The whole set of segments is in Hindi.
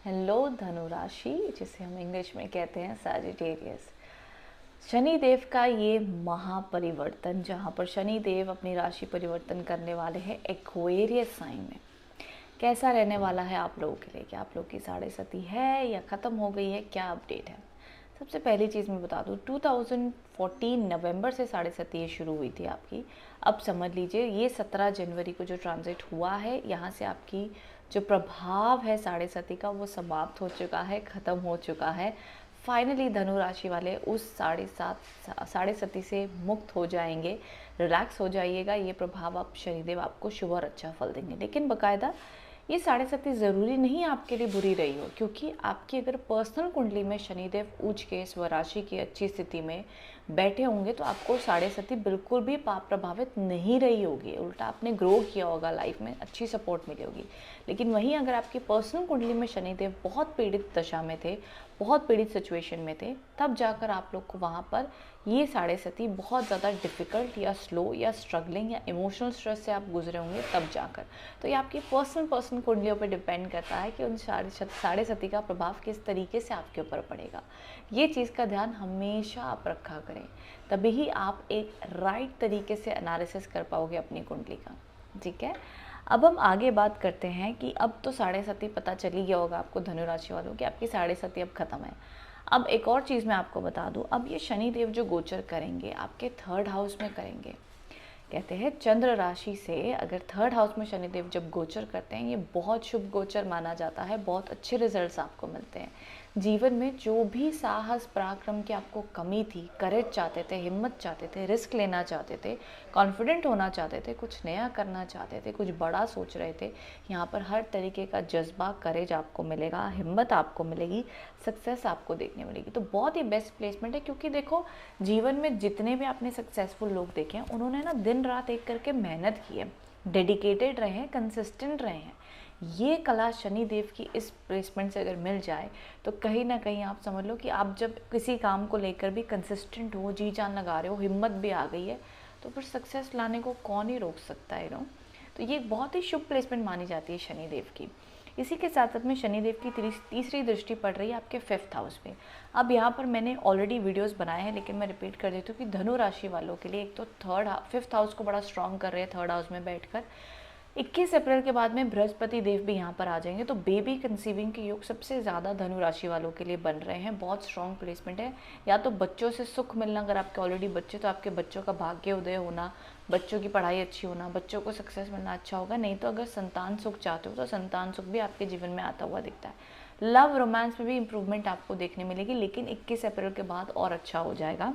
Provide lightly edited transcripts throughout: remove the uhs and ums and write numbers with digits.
हेलो धनु राशि, जिसे हम इंग्लिश में कहते हैं सैजिटेरियस। शनि देव का ये महापरिवर्तन, जहाँ पर शनि देव अपनी राशि परिवर्तन करने वाले हैं एक्वेरियस साइन में, कैसा रहने वाला है आप लोगों के लिए? क्या आप लोग की साढ़े सती है या ख़त्म हो गई है? क्या अपडेट है? सबसे पहली चीज़ मैं बता दूँ, 2014 नवंबर से साढ़े सती ये शुरू हुई थी आपकी। अब समझ लीजिए ये 17 जनवरी को जो ट्रांजिट हुआ है, यहाँ से आपकी जो प्रभाव है साढ़े सती का वो समाप्त हो चुका है, ख़त्म हो चुका है। फाइनली धनु राशि वाले उस साढ़े सती से मुक्त हो जाएंगे, रिलैक्स हो जाइएगा। ये प्रभाव आप शनिदेव आपको शुभ और अच्छा फल देंगे। लेकिन बाकायदा ये साढ़े सती ज़रूरी नहीं आपके लिए बुरी रही हो, क्योंकि आपकी अगर पर्सनल कुंडली में शनिदेव उच्च के स्वराशि की अच्छी स्थिति में बैठे होंगे तो आपको साढ़े सती बिल्कुल भी पाप प्रभावित नहीं रही होगी। उल्टा आपने ग्रो किया होगा, लाइफ में अच्छी सपोर्ट मिली होगी। लेकिन वहीं अगर आपकी पर्सनल कुंडली में शनिदेव बहुत पीड़ित दशा में थे, बहुत पीड़ित सिचुएशन में थे, तब जाकर आप लोग को वहाँ पर ये साढ़े सती बहुत ज़्यादा डिफ़िकल्ट या स्लो या स्ट्रगलिंग या इमोशनल स्ट्रेस से आप गुजरे होंगे तब जाकर। तो ये आपकी पर्सनल कुंडलियों पे डिपेंड करता है कि उन साढ़े सती का प्रभाव किस तरीके से आपके ऊपर पड़ेगा। ये चीज़ का ध्यान हमेशा आप रखा करें, तभी ही आप एक राइट तरीके से एनालिसिस कर पाओगे अपनी कुंडली का। ठीक है, अब हम आगे बात करते हैं कि अब तो साढ़े सती पता चल ही गया होगा आपको धनु राशि वालों कि आपकी साढ़े सती अब ख़त्म है। अब एक और चीज़ मैं आपको बता दूं, अब ये शनिदेव जो गोचर करेंगे आपके थर्ड हाउस में करेंगे। कहते हैं चंद्र राशि से अगर थर्ड हाउस में शनिदेव जब गोचर करते हैं, ये बहुत शुभ गोचर माना जाता है, बहुत अच्छे रिजल्ट्स आपको मिलते हैं। जीवन में जो भी साहस पराक्रम की आपको कमी थी, करेज चाहते थे, हिम्मत चाहते थे, रिस्क लेना चाहते थे, कॉन्फिडेंट होना चाहते थे, कुछ नया करना चाहते थे, कुछ बड़ा सोच रहे थे, यहाँ पर हर तरीके का जज्बा, करेज आपको मिलेगा, हिम्मत आपको मिलेगी, सक्सेस आपको देखने मिलेगी। तो बहुत ही बेस्ट प्लेसमेंट है, क्योंकि देखो जीवन में जितने भी आपने सक्सेसफुल लोग देखे हैं, उन्होंने ना दिन रात एक करके मेहनत की है, डेडिकेटेड रहे हैं, कंसिस्टेंट रहे हैं। ये कला शनि देव की इस प्लेसमेंट से अगर मिल जाए तो कहीं ना कहीं आप समझ लो कि आप जब किसी काम को लेकर भी कंसिस्टेंट हो, जी जान लगा रहे हो, हिम्मत भी आ गई है, तो फिर सक्सेस लाने को कौन ही रोक सकता है नो। तो ये बहुत ही शुभ प्लेसमेंट मानी जाती है शनि देव की। इसी के साथ साथ में शनिदेव की तीसरी दृष्टि पड़ रही है आपके 5th हाउस पे। अब यहाँ पर मैंने ऑलरेडी वीडियोस बनाए हैं, लेकिन मैं रिपीट कर देती हूँ कि धनु राशि वालों के लिए एक तो 5th हाउस को बड़ा स्ट्रॉन्ग कर रहे हैं थर्ड हाउस में बैठकर। 21 अप्रैल के बाद में बृहस्पति देव भी यहाँ पर आ जाएंगे, तो बेबी कंसीविंग के योग सबसे ज़्यादा धनु राशि वालों के लिए बन रहे हैं। बहुत स्ट्रॉन्ग प्लेसमेंट है। या तो बच्चों से सुख मिलना, अगर आपके ऑलरेडी बच्चे तो आपके बच्चों का भाग्य उदय होना, बच्चों की पढ़ाई अच्छी होना, बच्चों को सक्सेस मिलना अच्छा होगा। नहीं तो अगर संतान सुख चाहते हो तो संतान सुख भी आपके जीवन में आता हुआ दिखता है। लव रोमांस में भी इंप्रूवमेंट आपको देखने मिलेगी, लेकिन 21 अप्रैल के बाद और अच्छा हो जाएगा।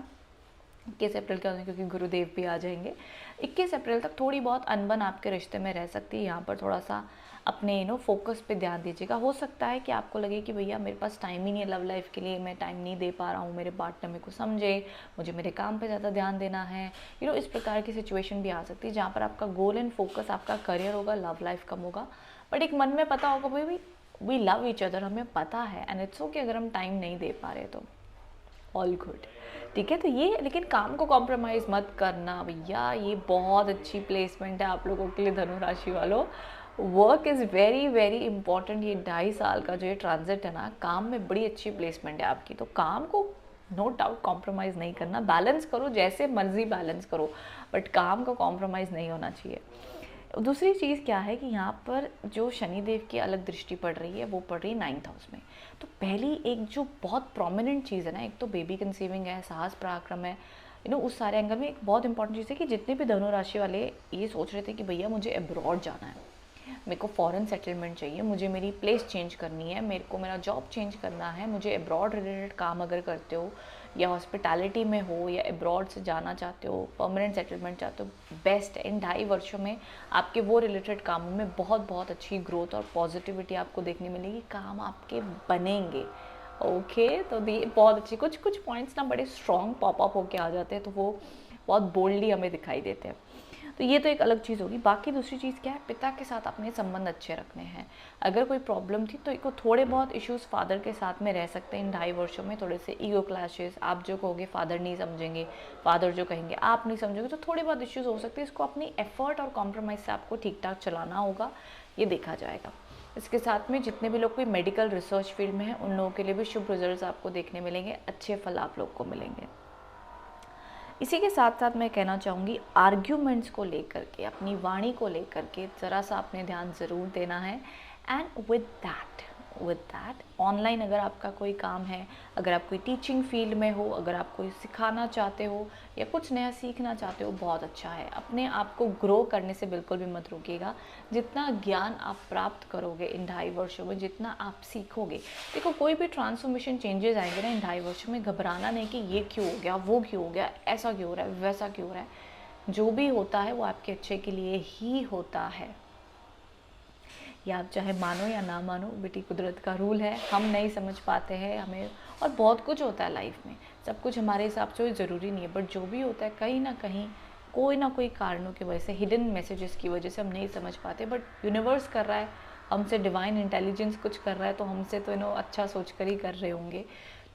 21 अप्रैल के बाद क्योंकि गुरुदेव भी आ जाएंगे। 21 अप्रैल तक थोड़ी बहुत अनबन आपके रिश्ते में रह सकती है। यहाँ पर थोड़ा सा अपने फोकस पे ध्यान दीजिएगा। हो सकता है कि आपको लगे कि भैया मेरे पास टाइम ही नहीं है लव लाइफ के लिए, मैं टाइम नहीं दे पा रहा हूँ, मेरे पार्टनर मेरे को समझे, मुझे मेरे काम पे ज़्यादा ध्यान देना है। इस प्रकार की सिचुएशन भी आ सकती है जहाँ पर आपका गोल एंड फोकस आपका करियर होगा, लव लाइफ कम होगा। बट एक मन में पता होगा भाई वी लव ईच अदर, हमें पता है एंड इट्स ओके अगर हम टाइम नहीं दे पा रहे तो ऑल गुड। ठीक है, तो ये लेकिन काम को कॉम्प्रोमाइज़ मत करना भैया, ये बहुत अच्छी प्लेसमेंट है आप लोगों के लिए धनु राशि वालों। Work is very very important. ये 2.5 साल का जो ये ट्रांजिट है ना, काम में बड़ी अच्छी प्लेसमेंट है आपकी। तो काम को नो डाउट कॉम्प्रोमाइज़ नहीं करना, बैलेंस करो जैसे मर्जी बैलेंस करो, बट काम को कॉम्प्रोमाइज़ नहीं होना चाहिए। दूसरी चीज़ क्या है कि यहाँ पर जो शनिदेव की अलग दृष्टि पड़ रही है वो पड़ रही है 9th हाउस में। तो पहली एक जो बहुत प्रोमिनेंट चीज़ है ना, एक तो बेबी कंसीविंग है, साहस पराक्रम है, उस सारे एंगल में एक बहुत इंपॉर्टेंट चीज़ है कि जितने भी धनु राशि वाले ये सोच रहे थे कि भैया मुझे अब्रॉड जाना है, मेरे को फॉरेन सेटलमेंट चाहिए, मुझे मेरी प्लेस चेंज करनी है, मेरे को मेरा जॉब चेंज करना है, मुझे अब्रॉड रिलेटेड काम अगर करते हो या हॉस्पिटैलिटी में हो या अब्रॉड से जाना चाहते हो, परमानेंट सेटलमेंट चाहते हो, बेस्ट इन 2.5 वर्षों में आपके वो रिलेटेड कामों में बहुत बहुत अच्छी ग्रोथ और पॉजिटिविटी आपको देखने मिलेगी। काम आपके बनेंगे। ओके, तो ये बहुत अच्छी कुछ कुछ पॉइंट्स ना बड़े स्ट्रॉन्ग पॉपअप होके आ जाते हैं, तो वो बहुत बोल्डली हमें दिखाई देते हैं। तो ये तो एक अलग चीज़ होगी। बाकी दूसरी चीज़ क्या है, पिता के साथ अपने संबंध अच्छे रखने हैं। अगर कोई प्रॉब्लम थी तो एक थोड़े बहुत इश्यूज फादर के साथ में रह सकते हैं इन 2.5 वर्षों में। थोड़े से ईगो क्लैशेस, आप जो कहोगे फादर नहीं समझेंगे, फादर जो कहेंगे आप नहीं समझोगे, तो थोड़े बहुत इश्यूज हो सकते हैं। इसको अपनी एफर्ट और कॉम्प्रोमाइज़ से आपको ठीक ठाक चलाना होगा, ये देखा जाएगा। इसके साथ में जितने भी लोग कोई मेडिकल रिसर्च फील्ड में हैं उन लोगों के लिए भी शुभ रिजल्ट्स आपको देखने मिलेंगे, अच्छे फल आप लोग को मिलेंगे। इसी के साथ साथ मैं कहना चाहूँगी आर्ग्यूमेंट्स को लेकर के, अपनी वाणी को लेकर के ज़रा सा आपने ध्यान ज़रूर देना है। एंड विद दैट ऑनलाइन अगर आपका कोई काम है, अगर आप कोई टीचिंग फील्ड में हो, अगर आप कोई सिखाना चाहते हो या कुछ नया सीखना चाहते हो, बहुत अच्छा है। अपने आप को ग्रो करने से बिल्कुल भी मत रुकिएगा। जितना ज्ञान आप प्राप्त करोगे इन 2.5 वर्षों में, जितना आप सीखोगे, देखो कोई भी ट्रांसफॉर्मेशन चेंजेस आएंगे ना इन 2.5 वर्षों में, घबराना नहीं कि ये क्यों हो गया, वो क्यों हो गया, ऐसा क्यों हो रहा है, वैसा क्यों हो रहा है। जो भी होता है वो आपके अच्छे के लिए ही होता है। या आप चाहे मानो या ना मानो, बेटी कुदरत का रूल है, हम नहीं समझ पाते हैं हमें। और बहुत कुछ होता है लाइफ में, सब कुछ हमारे हिसाब से ज़रूरी नहीं है, बट जो भी होता है कहीं ना कहीं कोई ना कोई कारणों की वजह से, हिडन मैसेजेस की वजह से हम नहीं समझ पाते, बट यूनिवर्स कर रहा है हमसे, डिवाइन इंटेलिजेंस कुछ कर रहा है, तो हमसे तो अच्छा सोच कर ही कर रहे होंगे।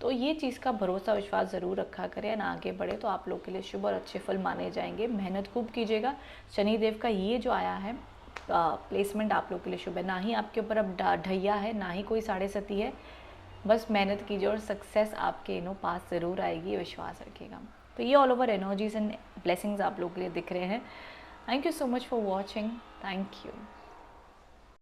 तो ये चीज़ का भरोसा विश्वास ज़रूर रखा करें, ना आगे बढ़े तो आप लोग के लिए शुभ और अच्छे फल माने जाएंगे। मेहनत खूब कीजिएगा। शनिदेव का ये जो आया है प्लेसमेंट आप लोग के लिए शुभ है, ना ही आपके ऊपर अब ढैया है, ना ही कोई 7.5 है। बस मेहनत कीजिए और सक्सेस आपके पास ज़रूर आएगी, ये विश्वास रखिएगा। तो ये all over energies and blessings आप लोग के लिए दिख रहे हैं। Thank you so much for watching. Thank you.